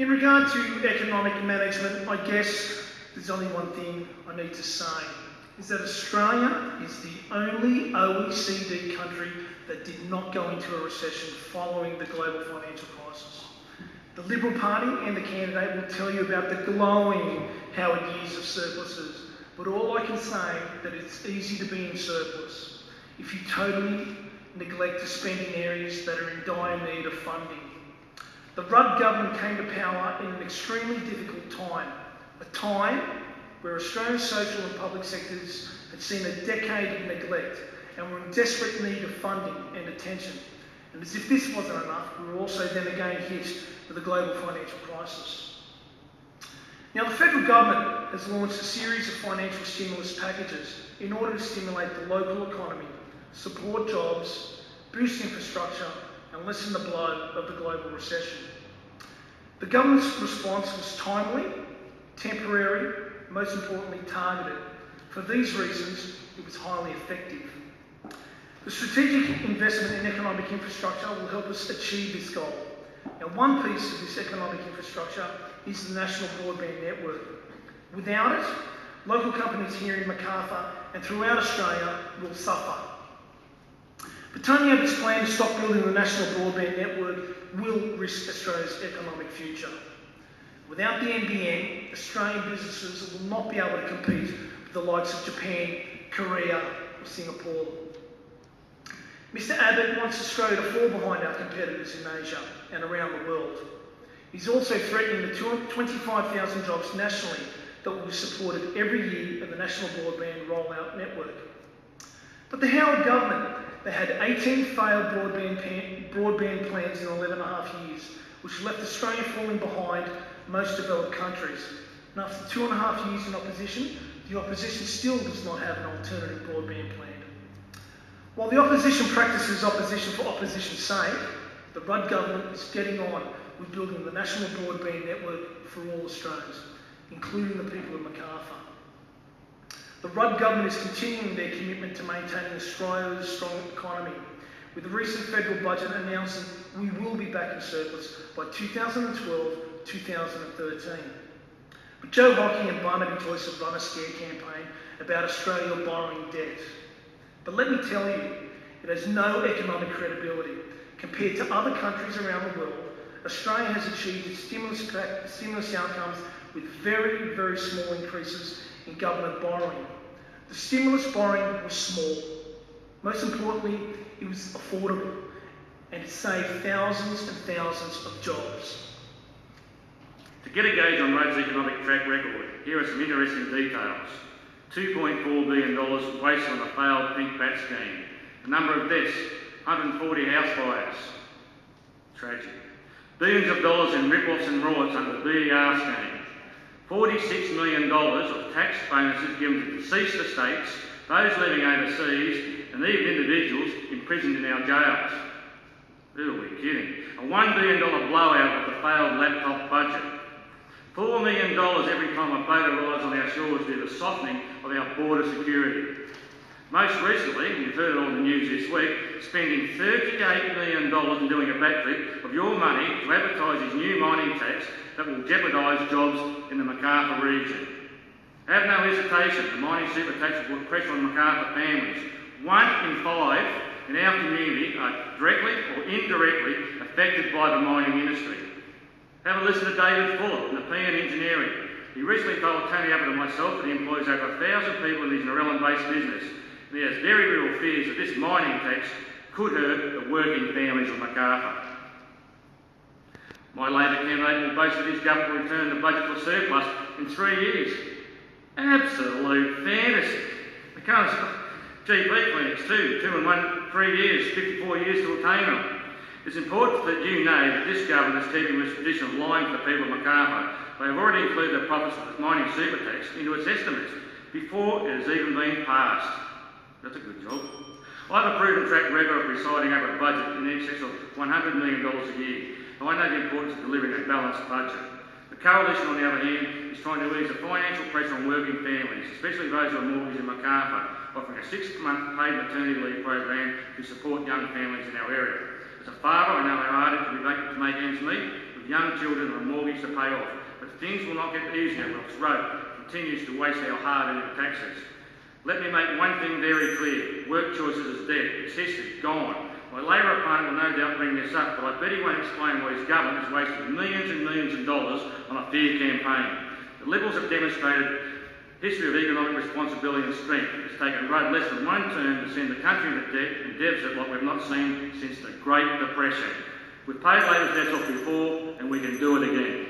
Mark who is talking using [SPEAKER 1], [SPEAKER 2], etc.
[SPEAKER 1] In regard to economic management, I guess there's only one thing I need to say, is that Australia is the only OECD country that did not go into a recession following the global financial crisis. The Liberal Party and the candidate will tell you about the glowing Howard years of surpluses, but all I can say is that it's easy to be in surplus if you totally neglect to spend in areas that are in dire need of funding. The Rudd government came to power in an extremely difficult time, a time where Australia's social and public sectors had seen a decade of neglect and were in desperate need of funding and attention. And as if this wasn't enough, we were also then again hit with a global financial crisis. Now, the federal government has launched a series of financial stimulus packages in order to stimulate the local economy, support jobs, boost infrastructure, and lessen the blow of the global recession. The government's response was timely, temporary, and most importantly targeted. For these reasons, it was highly effective. The strategic investment in economic infrastructure will help us achieve this goal. Now, one piece of this economic infrastructure is the national broadband network. Without it, local companies here in Macarthur and throughout Australia will suffer. But Tony Abbott's plan to stop building the national broadband network will risk Australia's economic future. Without the NBN, Australian businesses will not be able to compete with the likes of Japan, Korea or Singapore. Mr Abbott wants Australia to fall behind our competitors in Asia and around the world. He's also threatening the 25,000 jobs nationally that will be supported every year in the national broadband rollout network. But the Howard government, they had 18 failed broadband plans in 11.5 years, which left Australia falling behind most developed countries. And after 2.5 years in opposition, the opposition still does not have an alternative broadband plan. While the opposition practices opposition for opposition's sake, the Rudd government is getting on with building the national broadband network for all Australians, including the people of Macarthur. The Rudd government is continuing their commitment to maintaining Australia's strong economy, with the recent federal budget announcing we will be back in surplus by 2012-2013. But Joe Hockey and Barnaby Joyce have run a scare campaign about Australia borrowing debt. But let me tell you, it has no economic credibility. Compared to other countries around the world, Australia has achieved its stimulus outcomes with very, very small increases in government borrowing. The stimulus borrowing was small. Most importantly, it was affordable, and it saved thousands and thousands of jobs.
[SPEAKER 2] To get a gauge on Rudd's economic track record, here are some interesting details. $2.4 billion wasted on a failed pink bat scheme. The number of deaths, 140 house fires. Tragic. Billions of dollars in rip-offs and rorts under the BER scheme. $46 million of tax bonuses given to deceased estates, those living overseas, and even individuals imprisoned in our jails. Who are we kidding? A $1 billion blowout of the failed laptop budget. $4 million every time a boat arrives on our shores due to softening of our border security. Most recently, you've heard it on the news this week, spending $38 million in doing a backflip of your money to advertise his new mining tax that will jeopardise jobs in the Macarthur region. Have no hesitation, the mining super tax will put pressure on Macarthur families. 1 in 5 in our community are directly or indirectly affected by the mining industry. Have a listen to David Fuller in the PM Engineering. He recently told Tony Abbott and myself that he employs over 1,000 people in his Narellan-based business. And he has very real fears that this mining tax could hurt the working families of Macarthur. My Labor candidate will boast that his government will return the budget to a surplus in 3 years. Absolute fantasy. Macarthur's GP clinics too, 2 in 1, 3 years, 54 years to attain them. It's important that you know that this government is keeping this tradition of lying to the people of Macarthur. They have already included the profits of the mining super tax into its estimates before it has even been passed. That's a good job. I have a proven track record of presiding over a budget in excess of $100 million a year. I know the importance of delivering a balanced budget. The Coalition, on the other hand, is trying to ease the financial pressure on working families, especially those who are mortgaged in Macarthur, offering a 6-month paid maternity leave program to support young families in our area. As a father, I know how hard it can be to make ends meet, with young children and a mortgage to pay off. But things will not get easier whilst Rope continues to waste our hard-earned taxes. Let me make one thing very clear. Work Choices is dead. It's history, gone. My Labor opponent will no doubt bring this up, but I bet he won't explain why his government has wasted millions and millions of dollars on a fear campaign. The Liberals have demonstrated history of economic responsibility and strength. It's taken Rudd less than one term to send the country into debt and deficit like we've not seen since the Great Depression. We've paid Labor's debts off before, and we can do it again.